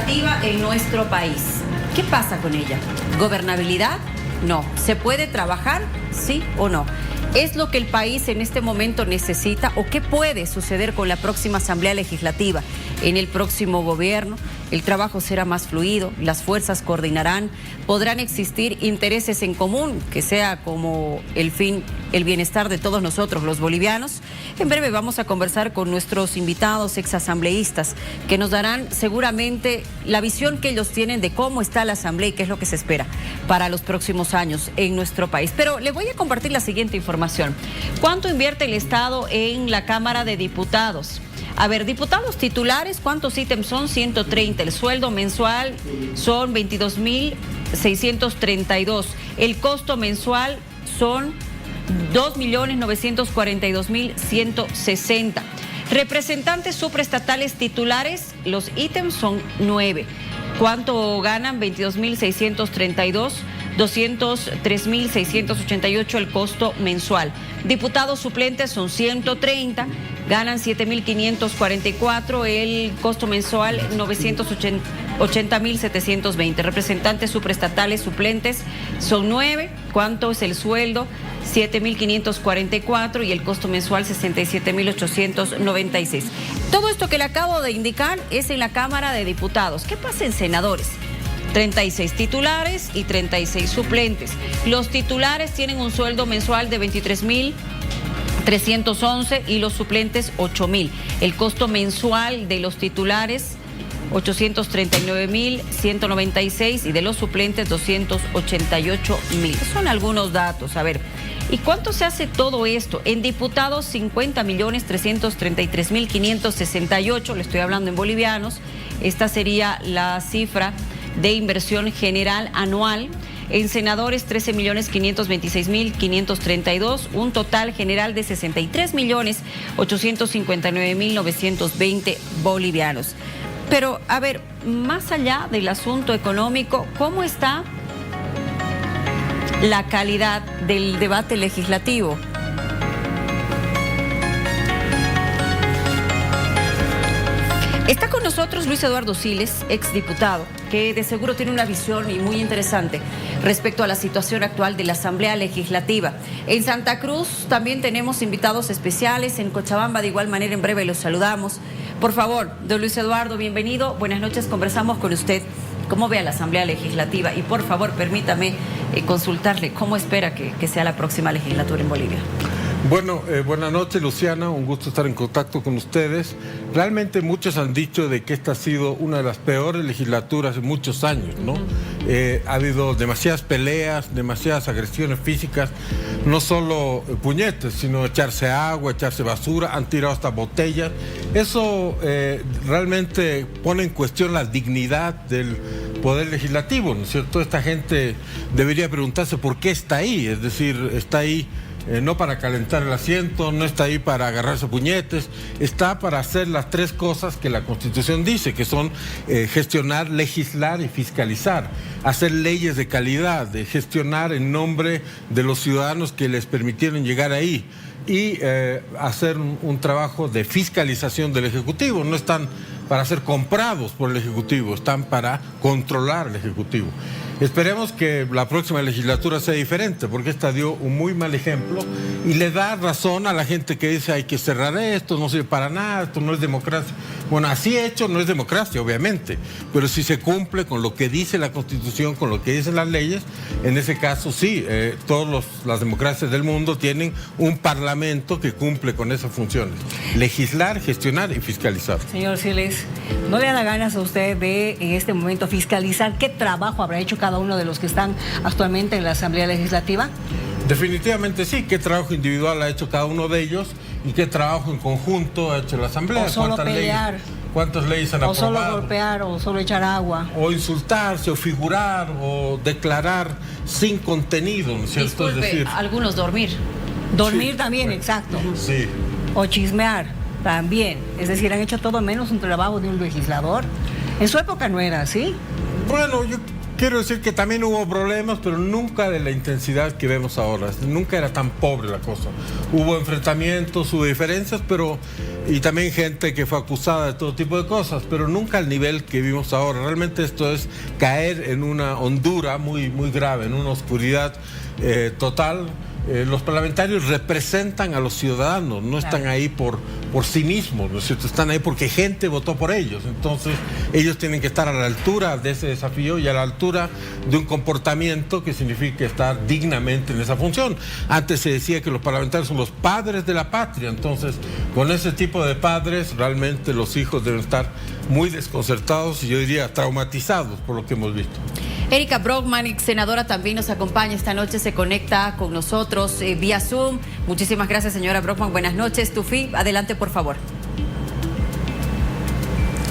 legislativa en nuestro país. ¿Qué pasa con ella? ¿Gobernabilidad? No. ¿Se puede trabajar? ¿Sí o no? ¿Es lo que el país en este momento necesita o qué puede suceder con la próxima Asamblea Legislativa en el próximo gobierno? El trabajo será más fluido, las fuerzas coordinarán, podrán existir intereses en común, que sea como el fin, el bienestar de todos nosotros, los bolivianos. En breve vamos a conversar con nuestros invitados exasambleístas, que nos darán seguramente la visión que ellos tienen de cómo está la Asamblea y qué es lo que se espera para los próximos años en nuestro país. Pero le voy a compartir la siguiente información. ¿Cuánto invierte el Estado en la Cámara de Diputados? A ver, diputados titulares, ¿cuántos ítems son? 130. El sueldo mensual son 22.632. El costo mensual son 2.942.160. Representantes supraestatales titulares, los ítems son 9. ¿Cuánto ganan? 22.632. 203.688 el costo mensual. Diputados suplentes son 130, ganan 7.544, el costo mensual 980.720. Representantes supraestatales suplentes son 9. ¿Cuánto es el sueldo? 7.544 y el costo mensual 67.896. Todo esto que le acabo de indicar es en la Cámara de Diputados. ¿Qué pasa en senadores? 36 titulares y 36 suplentes. Los titulares tienen un sueldo mensual de 23.311 y los suplentes 8.000. El costo mensual de los titulares 839.196 y de los suplentes 288.000. Son algunos datos. A ver, ¿y cuánto se hace todo esto? En diputados 50.333.568, le estoy hablando en bolivianos. Esta sería la cifra de inversión general anual. En senadores 13.526.532, un total general de 63.859.920 bolivianos. Pero, a ver, más allá del asunto económico, ¿cómo está la calidad del debate legislativo? Está con nosotros Luis Eduardo Siles, exdiputado, que de seguro tiene una visión y muy interesante respecto a la situación actual de la Asamblea Legislativa. En Santa Cruz también tenemos invitados especiales, en Cochabamba de igual manera, en breve los saludamos. Por favor, don Luis Eduardo, bienvenido, buenas noches, conversamos con usted. ¿Cómo ve a la Asamblea Legislativa? Y por favor, permítame consultarle cómo espera que sea la próxima legislatura en Bolivia. Bueno, buenas noches, Luciana, un gusto estar en contacto con ustedes. Realmente muchos han dicho de que esta ha sido una de las peores legislaturas en muchos años, ¿no? Ha habido demasiadas peleas, demasiadas agresiones físicas, no solo puñetes, sino echarse agua, echarse basura, han tirado hasta botellas. Eso realmente pone en cuestión la dignidad del poder legislativo, ¿no es cierto? Esta gente debería preguntarse por qué está ahí, es decir, está ahí no para calentar el asiento, no está ahí para agarrarse puñetes, está para hacer las tres cosas que la Constitución dice, que son gestionar, legislar y fiscalizar, hacer leyes de calidad, gestionar en nombre de los ciudadanos que les permitieron llegar ahí y hacer un trabajo de fiscalización del Ejecutivo. No están para ser comprados por el Ejecutivo, están para controlar el Ejecutivo. Esperemos que la próxima legislatura sea diferente, porque esta dio un muy mal ejemplo y le da razón a la gente que dice hay que cerrar esto, no sirve para nada, esto no es democracia. Bueno, así hecho no es democracia, obviamente, pero si se cumple con lo que dice la Constitución, con lo que dicen las leyes, en ese caso sí, todas las democracias del mundo tienen un parlamento que cumple con esas funciones: legislar, gestionar y fiscalizar. Señor Siles, ¿no le da ganas a usted de en este momento fiscalizar qué trabajo habrá hecho cada uno de los que están actualmente en la Asamblea Legislativa? Definitivamente sí. ¿Qué trabajo individual ha hecho cada uno de ellos y qué trabajo en conjunto ha hecho la Asamblea? O solo pelear. ¿Cuántas leyes han aprobado? O solo golpear, o solo echar agua. O insultarse, o figurar, o declarar sin contenido, ¿no es cierto? Disculpe, es decir, algunos dormir. Dormir sí, también, bueno, exacto. Sí. O chismear también. Es decir, han hecho todo menos un trabajo de un legislador. En su época no era así. Bueno, yo quiero decir que también hubo problemas, pero nunca de la intensidad que vemos ahora. Nunca era tan pobre la cosa. Hubo enfrentamientos, hubo diferencias, pero y también gente que fue acusada de todo tipo de cosas, pero nunca al nivel que vimos ahora. Realmente esto es caer en una hondura muy, muy grave, en una oscuridad total. Los parlamentarios representan a los ciudadanos, no están ahí por sí mismos, ¿no es cierto? Están ahí porque gente votó por ellos. Entonces, ellos tienen que estar a la altura de ese desafío y a la altura de un comportamiento que signifique estar dignamente en esa función. Antes se decía que los parlamentarios son los padres de la patria, entonces, con ese tipo de padres, realmente los hijos deben estar muy desconcertados y yo diría traumatizados por lo que hemos visto. Erika Brockman, senadora, también nos acompaña esta noche, se conecta con nosotros vía Zoom. Muchísimas gracias, señora Brockman. Buenas noches. Tufi, adelante, por favor.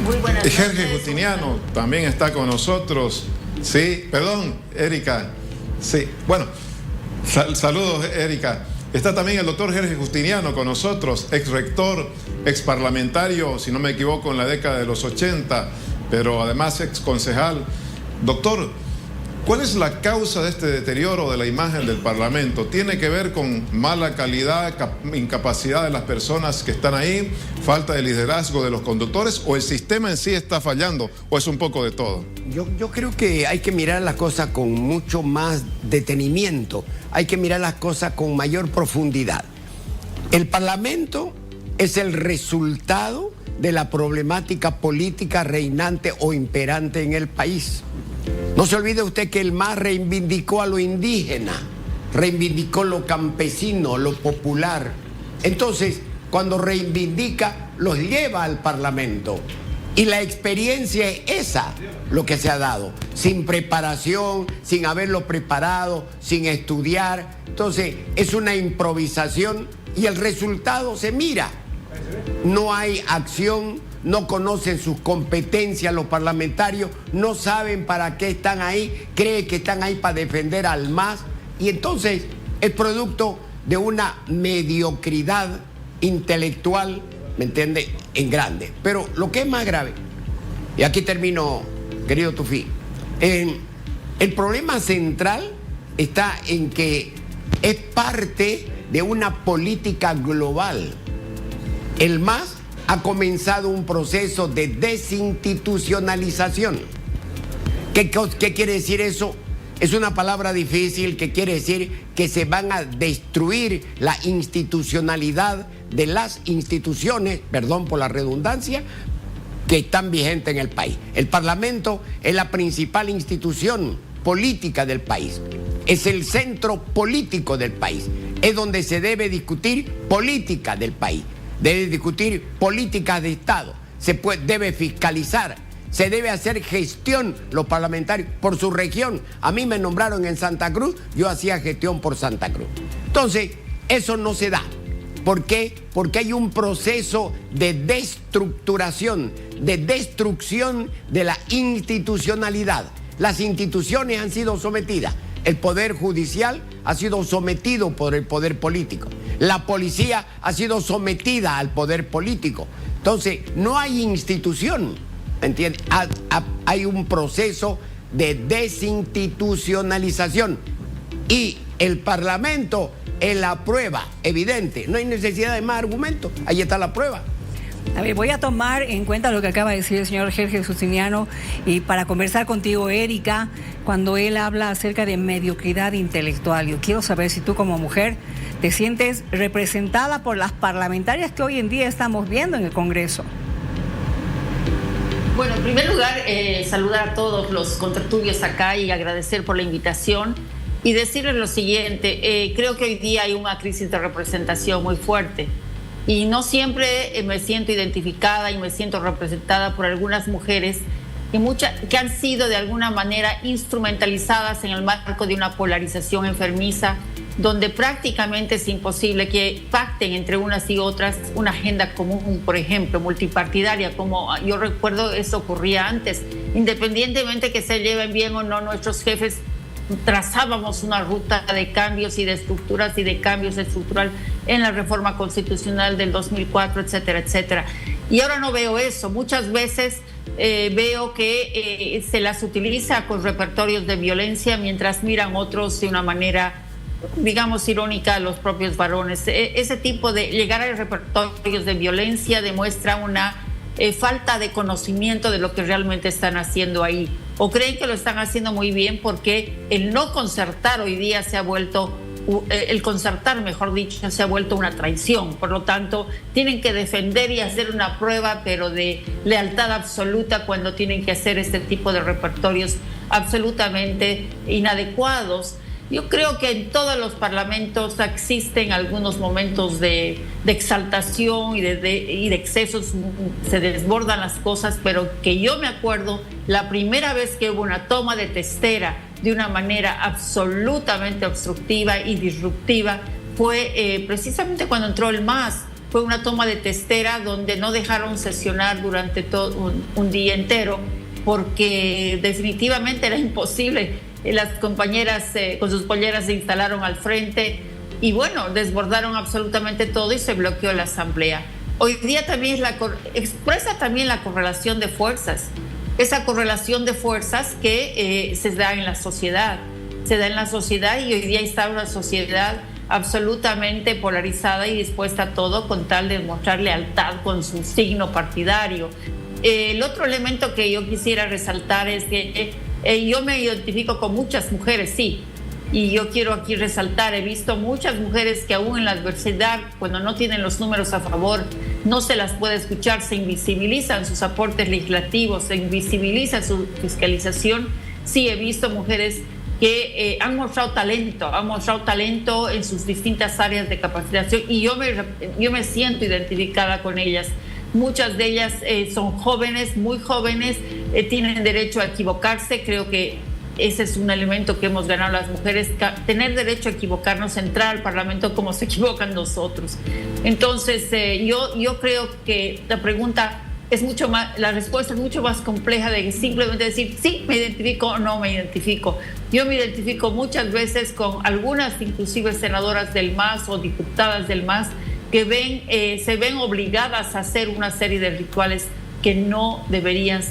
Muy buenas noches. Jorge Justiniano también está con nosotros. Sí, perdón, Erika. Sí, bueno, saludos, Erika. Está también el doctor Jorge Justiniano con nosotros, ex rector, ex parlamentario, si no me equivoco, en la década de los 80, pero además ex concejal. Doctor, ¿cuál es la causa de este deterioro de la imagen del Parlamento? ¿Tiene que ver con mala calidad, incapacidad de las personas que están ahí, falta de liderazgo de los conductores, o el sistema en sí está fallando, o es un poco de todo? Yo creo que hay que mirar las cosas con mucho más detenimiento, hay que mirar las cosas con mayor profundidad. El Parlamento es el resultado de la problemática política reinante o imperante en el país. No se olvide usted que el MAS reivindicó a lo indígena, reivindicó lo campesino, lo popular. Entonces, cuando reivindica, los lleva al Parlamento. Y la experiencia es esa, lo que se ha dado, sin preparación, sin haberlo preparado, sin estudiar. Entonces, es una improvisación y el resultado se mira. No hay acción, no conocen sus competencias los parlamentarios, no saben para qué están ahí, creen que están ahí para defender al MAS, y entonces es producto de una mediocridad intelectual, ¿me entiende?, en grande. Pero lo que es más grave, y aquí termino, querido Tufi, el problema central está en que es parte de una política global. El MAS ha comenzado un proceso de desinstitucionalización. ¿Qué quiere decir eso? Es una palabra difícil que quiere decir que se van a destruir la institucionalidad de las instituciones, perdón por la redundancia, que están vigentes en el país. El Parlamento es la principal institución política del país. Es el centro político del país. Es donde se debe discutir política del país. Debe discutir políticas de Estado, debe fiscalizar, se debe hacer gestión los parlamentarios por su región. A mí me nombraron en Santa Cruz, yo hacía gestión por Santa Cruz. Entonces, eso no se da. ¿Por qué? Porque hay un proceso de destructuración, de destrucción de la institucionalidad. Las instituciones han sido sometidas. El Poder Judicial ha sido sometido por el poder político. La policía ha sido sometida al poder político. Entonces, no hay institución, ¿entiendes? Hay un proceso de desinstitucionalización. Y el Parlamento es la prueba evidente. No hay necesidad de más argumentos. Ahí está la prueba. A ver, voy a tomar en cuenta lo que acaba de decir el señor Jorge Justiniano y para conversar contigo, Erika, cuando él habla acerca de mediocridad intelectual. Yo quiero saber si tú como mujer te sientes representada por las parlamentarias que hoy en día estamos viendo en el Congreso. Bueno, en primer lugar, saludar a todos los contertulios acá y agradecer por la invitación y decirles lo siguiente. Creo que hoy día hay una crisis de representación muy fuerte. Y no siempre me siento identificada y me siento representada por algunas mujeres que han sido de alguna manera instrumentalizadas en el marco de una polarización enfermiza, donde prácticamente es imposible que pacten entre unas y otras una agenda común, por ejemplo, multipartidaria, como yo recuerdo eso ocurría antes. Independientemente que se lleven bien o no, nuestros jefes trazábamos una ruta de cambios y de estructuras y de cambios estructural en la reforma constitucional del 2004, etcétera, etcétera. Y ahora no veo eso. Muchas veces veo que se las utiliza con repertorios de violencia mientras miran otros de una manera digamos, irónica a los propios varones. Ese tipo de llegar a repertorios de violencia demuestra una falta de conocimiento de lo que realmente están haciendo ahí. O creen que lo están haciendo muy bien porque el no concertar hoy día se ha vuelto, el concertar, mejor dicho, se ha vuelto una traición. Por lo tanto, tienen que defender y hacer una prueba, pero de lealtad absoluta, cuando tienen que hacer este tipo de repertorios absolutamente inadecuados. Yo creo que en todos los parlamentos existen algunos momentos de exaltación y de excesos, se desbordan las cosas, pero que yo me acuerdo, la primera vez que hubo una toma de testera de una manera absolutamente obstructiva y disruptiva fue precisamente cuando entró el MAS. Fue una toma de testera donde no dejaron sesionar durante todo un día entero, porque definitivamente era imposible. Las compañeras con sus polleras se instalaron al frente y bueno, desbordaron absolutamente todo y se bloqueó la asamblea. Hoy día también expresa también la correlación de fuerzas, esa correlación de fuerzas que se da en la sociedad. Se da en la sociedad y hoy día está una sociedad absolutamente polarizada y dispuesta a todo con tal de mostrar lealtad con su signo partidario. El otro elemento que yo quisiera resaltar es que yo me identifico con muchas mujeres, sí, y yo quiero aquí resaltar, he visto muchas mujeres que aún en la adversidad, cuando no tienen los números a favor, no se las puede escuchar, se invisibilizan sus aportes legislativos, se invisibiliza su fiscalización. Sí, he visto mujeres que han mostrado talento en sus distintas áreas de capacitación y yo me siento identificada con ellas. Muchas de ellas son jóvenes, muy jóvenes, tienen derecho a equivocarse. Creo que ese es un elemento que hemos ganado las mujeres, tener derecho a equivocarnos, entrar al Parlamento como se equivocan nosotros. Entonces, yo creo que la pregunta es mucho más, la respuesta es mucho más compleja de simplemente decir, sí, me identifico o no me identifico. Yo me identifico muchas veces con algunas, inclusive senadoras del MAS o diputadas del MAS, que se ven obligadas a hacer una serie de rituales que no deberían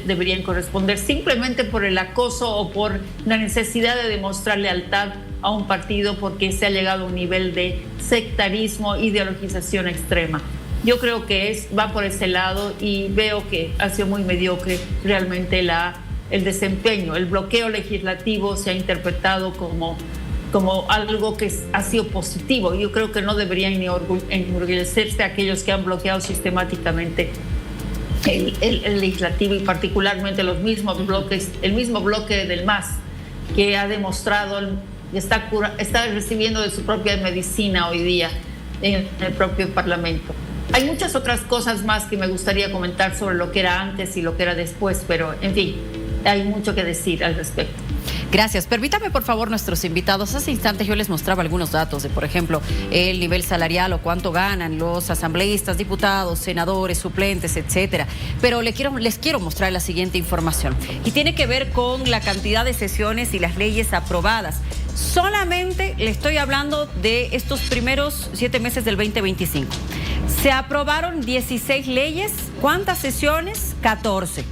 deberían corresponder, simplemente por el acoso o por la necesidad de demostrar lealtad a un partido, porque se ha llegado a un nivel de sectarismo, ideologización extrema. Yo creo que va por ese lado y veo que ha sido muy mediocre realmente el desempeño. El bloqueo legislativo se ha interpretado como algo que ha sido positivo. Yo creo que no deberían ni enorgullecerse aquellos que han bloqueado sistemáticamente el legislativo y particularmente los mismos bloques, el mismo bloque del MAS, que ha demostrado, está recibiendo de su propia medicina hoy día en el propio Parlamento. Hay muchas otras cosas más que me gustaría comentar sobre lo que era antes y lo que era después, pero en fin, hay mucho que decir al respecto. Gracias. Permítame, por favor, nuestros invitados. Hace instantes yo les mostraba algunos datos de, por ejemplo, el nivel salarial o cuánto ganan los asambleístas, diputados, senadores, suplentes, etcétera. Pero les quiero mostrar la siguiente información. Y tiene que ver con la cantidad de sesiones y las leyes aprobadas. Solamente le estoy hablando de estos primeros 7 meses del 2025. Se aprobaron 16 leyes. ¿Cuántas sesiones? 14.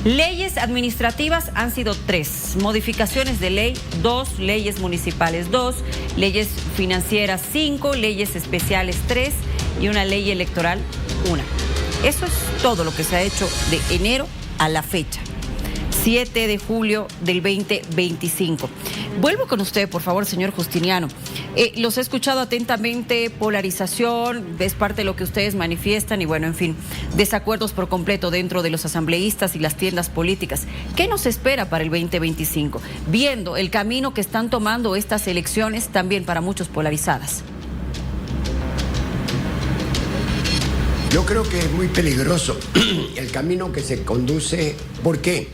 Leyes administrativas han sido 3, modificaciones de ley 2, leyes municipales 2, leyes financieras 5, leyes especiales 3 y una ley electoral 1. Eso es todo lo que se ha hecho de enero a la fecha, 7 de julio del 2025. Vuelvo con usted, por favor, señor Justiniano. Los he escuchado atentamente, polarización, es parte de lo que ustedes manifiestan y bueno, en fin, desacuerdos por completo dentro de los asambleístas y las tiendas políticas. ¿Qué nos espera para el 2025? Viendo el camino que están tomando estas elecciones, también para muchos polarizadas. Yo creo que es muy peligroso el camino que se conduce. ¿Por qué?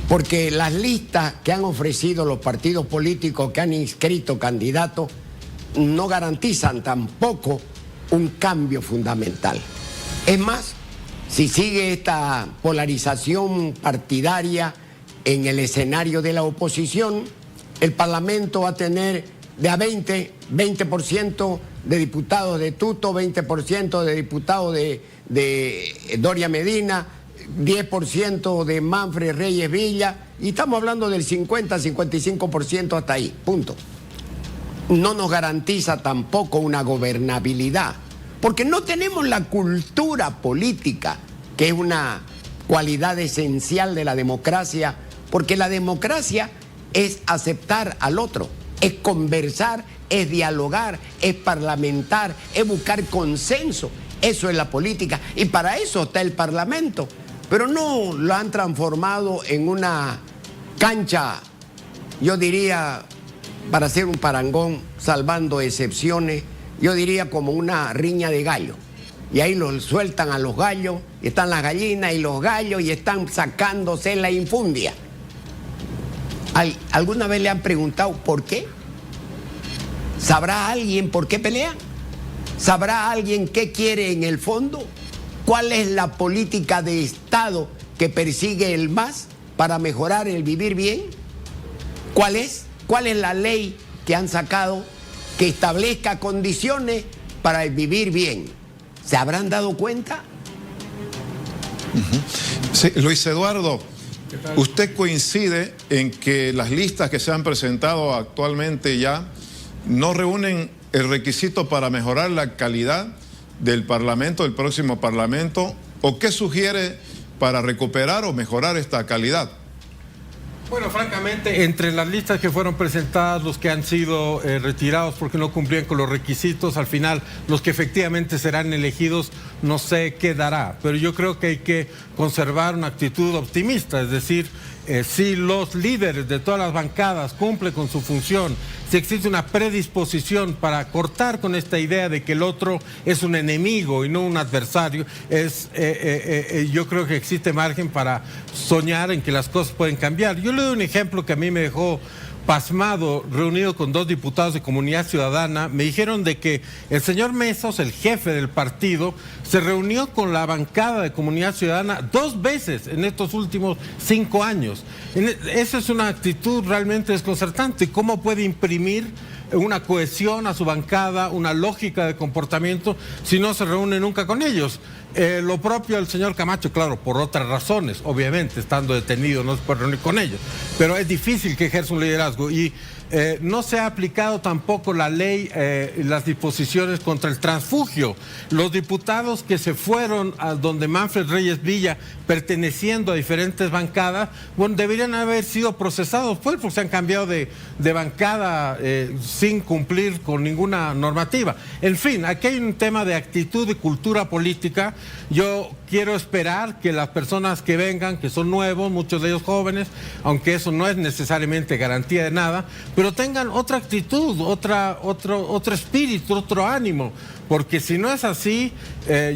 Porque las listas que han ofrecido los partidos políticos que han inscrito candidatos no garantizan tampoco un cambio fundamental. Es más, si sigue esta polarización partidaria en el escenario de la oposición, el Parlamento va a tener de a 20% de diputados de Tuto, 20% de diputados de Doria Medina, 10% de Manfred Reyes Villa, y estamos hablando del 50-55% hasta ahí, punto. no nos garantiza tampoco una gobernabilidad, porque no tenemos la cultura política, que es una cualidad esencial de la democracia, porque la democracia es aceptar al otro, es conversar, es dialogar, es parlamentar, es buscar consenso. Eso es la política y para eso está el Parlamento, pero no lo han transformado en una cancha, yo diría, para hacer un parangón, salvando excepciones, yo diría como una riña de gallos. Y ahí los sueltan a los gallos, y están las gallinas y los gallos y están sacándose la infundia. ¿Alguna vez le han preguntado por qué? ¿Sabrá alguien por qué pelean? ¿Sabrá alguien qué quiere en el fondo? ¿Cuál es la política de Estado que persigue el MAS para mejorar el vivir bien? ¿Cuál es? ¿Cuál es la ley que han sacado que establezca condiciones para el vivir bien? ¿Se habrán dado cuenta? Sí, Luis Eduardo, ¿usted coincide en que las listas que se han presentado actualmente ya no reúnen el requisito para mejorar la calidad del Parlamento, del próximo Parlamento? ¿O qué sugiere para recuperar o mejorar esta calidad? Bueno, francamente, entre las listas que fueron presentadas, los que han sido retirados porque no cumplían con los requisitos, al final los que efectivamente serán elegidos, no sé qué dará. Pero yo creo que hay que conservar una actitud optimista, es decir, si los líderes de todas las bancadas cumplen con su función, si existe una predisposición para cortar con esta idea de que el otro es un enemigo y no un adversario, yo creo que existe margen para soñar en que las cosas pueden cambiar. Yo le doy un ejemplo que a mí me dejó pasmado, reunido con 2 diputados de Comunidad Ciudadana. Me dijeron de que el señor Mesos, el jefe del partido, se reunió con la bancada de Comunidad Ciudadana 2 veces en estos últimos 5 años. Esa es una actitud realmente desconcertante. ¿Cómo puede imprimir una cohesión a su bancada, una lógica de comportamiento, si no se reúne nunca con ellos? Lo propio del señor Camacho, claro, por otras razones, obviamente, estando detenido no se puede reunir con ellos, pero es difícil que ejerza un liderazgo y no se ha aplicado tampoco la ley, las disposiciones contra el transfugio. Los diputados que se fueron a donde Manfred Reyes Villa, perteneciendo a diferentes bancadas, bueno, deberían haber sido procesados, pues, porque se han cambiado de bancada sin cumplir con ninguna normativa. En fin, aquí hay un tema de actitud y cultura política. Yo quiero esperar que las personas que vengan, que son nuevos, muchos de ellos jóvenes, aunque eso no es necesariamente garantía de nada, pero tengan otra actitud, otro espíritu, otro ánimo, porque si no es así,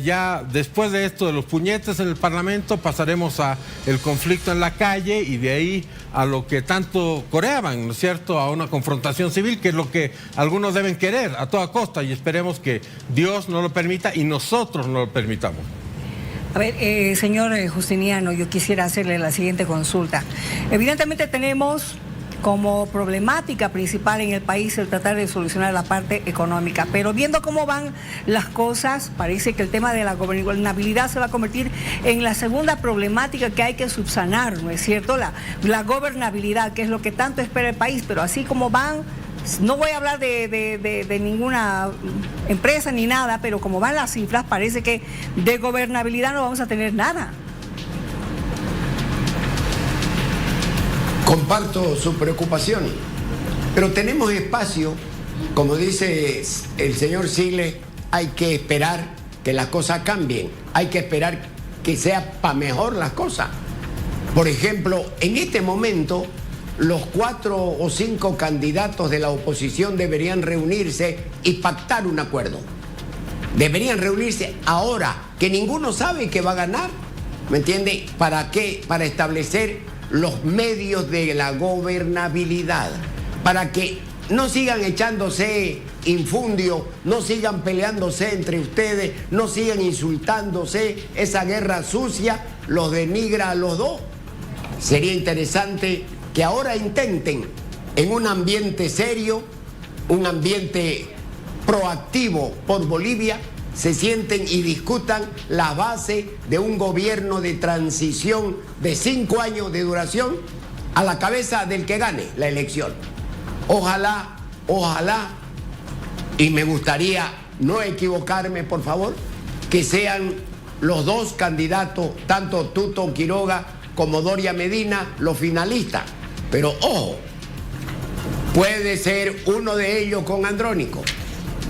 ya después de esto de los puñetes en el Parlamento pasaremos a el conflicto en la calle y de ahí a lo que tanto coreaban, ¿no es cierto?, a una confrontación civil, que es lo que algunos deben querer a toda costa, y esperemos que Dios no lo permita y nosotros no lo permitamos. A ver, señor Justiniano, yo quisiera hacerle la siguiente consulta. Evidentemente tenemos como problemática principal en el país el tratar de solucionar la parte económica, pero viendo cómo van las cosas, parece que el tema de la gobernabilidad se va a convertir en la segunda problemática que hay que subsanar, ¿no es cierto? La gobernabilidad, que es lo que tanto espera el país, pero así como van, no voy a hablar de ninguna empresa ni nada, pero como van las cifras, parece que de gobernabilidad no vamos a tener nada. Comparto su preocupación, pero tenemos espacio, como dice el señor Siles, hay que esperar que las cosas cambien, hay que esperar que sea para mejor las cosas. Por ejemplo, en este momento, los 4 o 5 candidatos de la oposición deberían reunirse y pactar un acuerdo. Deberían reunirse ahora, que ninguno sabe que va a ganar, ¿me entiende? ¿Para qué? Para establecer los medios de la gobernabilidad, para que no sigan echándose infundio, no sigan peleándose entre ustedes, no sigan insultándose, esa guerra sucia los denigra a los dos. Sería interesante que ahora intenten, en un ambiente serio, un ambiente proactivo por Bolivia, se sienten y discutan la base de un gobierno de transición de 5 años de duración a la cabeza del que gane la elección. Ojalá y me gustaría no equivocarme, por favor, que sean los dos candidatos, tanto Tuto Quiroga como Doria Medina, los finalistas. Pero ojo, puede ser uno de ellos con Andrónico.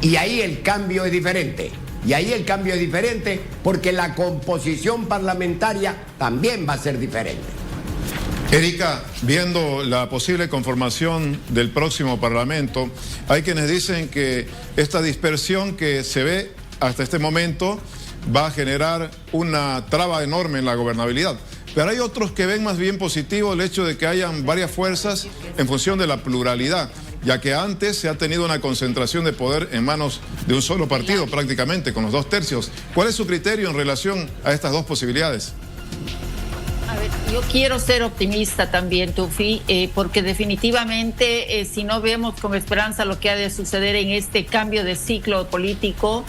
Y ahí el cambio es diferente. Y ahí el cambio es diferente porque la composición parlamentaria también va a ser diferente. Erika, viendo la posible conformación del próximo Parlamento, hay quienes dicen que esta dispersión que se ve hasta este momento va a generar una traba enorme en la gobernabilidad. Pero hay otros que ven más bien positivo el hecho de que hayan varias fuerzas en función de la pluralidad, ya que antes se ha tenido una concentración de poder en manos de un solo partido prácticamente, con los 2/3. ¿Cuál es su criterio en relación a estas dos posibilidades? A ver, yo quiero ser optimista también, Tufi, porque definitivamente si no vemos con esperanza lo que ha de suceder en este cambio de ciclo político,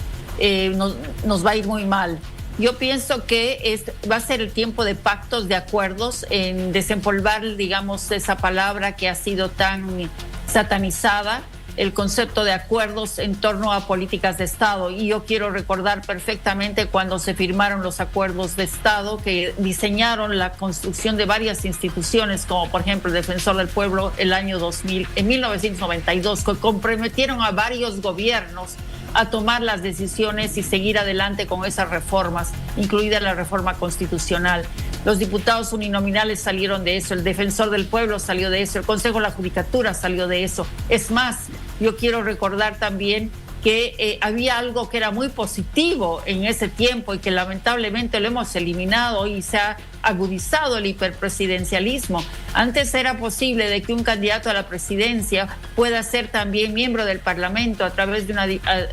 nos va a ir muy mal. Yo pienso que va a ser el tiempo de pactos, de acuerdos, en desempolvar, digamos, esa palabra que ha sido tan satanizada, el concepto de acuerdos en torno a políticas de Estado. Y yo quiero recordar perfectamente cuando se firmaron los acuerdos de Estado que diseñaron la construcción de varias instituciones, como por ejemplo el Defensor del Pueblo el año 2000, en 1992, que comprometieron a varios gobiernos a tomar las decisiones y seguir adelante con esas reformas, incluida la reforma constitucional. Los diputados uninominales salieron de eso, el Defensor del Pueblo salió de eso, el Consejo de la Judicatura salió de eso. Es más, yo quiero recordar también que había algo que era muy positivo en ese tiempo y que lamentablemente lo hemos eliminado y se ha agudizado el hiperpresidencialismo. Antes era posible de que un candidato a la presidencia pueda ser también miembro del Parlamento a través de una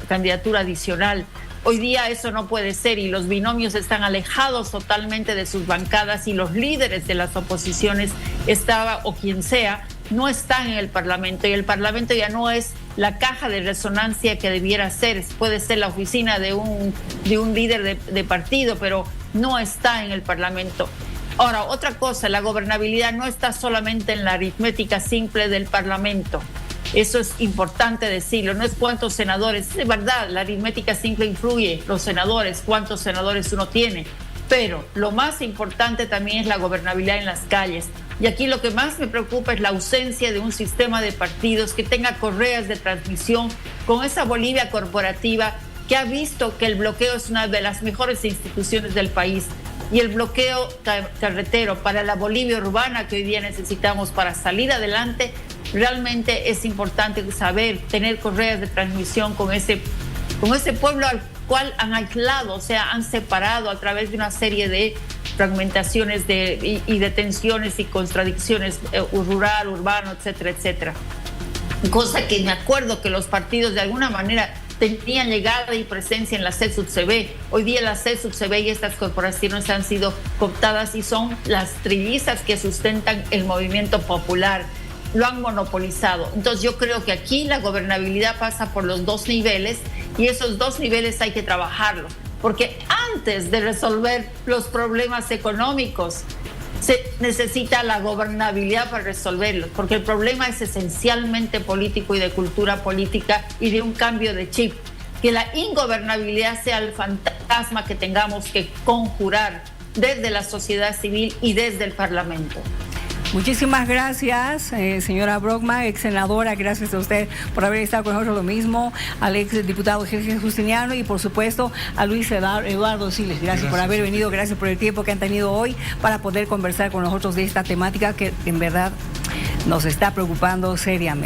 candidatura adicional. Hoy día eso no puede ser y los binomios están alejados totalmente de sus bancadas y los líderes de las oposiciones, o quien sea, no están en el Parlamento y el Parlamento ya no es la caja de resonancia que debiera ser. Puede ser la oficina de un líder de partido, pero no está en el Parlamento. Ahora, otra cosa, la gobernabilidad no está solamente en la aritmética simple del Parlamento. Eso es importante decirlo, no es cuántos senadores, es verdad, la aritmética simple influye, los senadores, cuántos senadores uno tiene, pero lo más importante también es la gobernabilidad en las calles. Y aquí lo que más me preocupa es la ausencia de un sistema de partidos que tenga correas de transmisión con esa Bolivia corporativa que ha visto que el bloqueo es una de las mejores instituciones del país. Y el bloqueo carretero para la Bolivia urbana que hoy día necesitamos para salir adelante, realmente es importante saber tener correas de transmisión con ese pueblo al cual han aislado, o sea, han separado a través de una serie de fragmentaciones y de tensiones y contradicciones rural, urbano, etcétera, etcétera. Cosa que me acuerdo que los partidos de alguna manera tenían llegada y presencia en la CESUD-CB. Hoy día la CESUD-CB y estas corporaciones han sido cooptadas y son las trillizas que sustentan el movimiento popular. Lo han monopolizado. Entonces yo creo que aquí la gobernabilidad pasa por los dos niveles y esos dos niveles hay que trabajarlos. Porque antes de resolver los problemas económicos, se necesita la gobernabilidad para resolverlos, porque el problema es esencialmente político y de cultura política y de un cambio de chip. Que la ingobernabilidad sea el fantasma que tengamos que conjurar desde la sociedad civil y desde el Parlamento. Muchísimas gracias, señora Brockman, ex senadora, gracias a usted por haber estado con nosotros, lo mismo al ex diputado Jorge Justiniano y por supuesto a Luis Eduardo Siles, gracias por haber venido, gracias por el tiempo que han tenido hoy para poder conversar con nosotros de esta temática que en verdad nos está preocupando seriamente.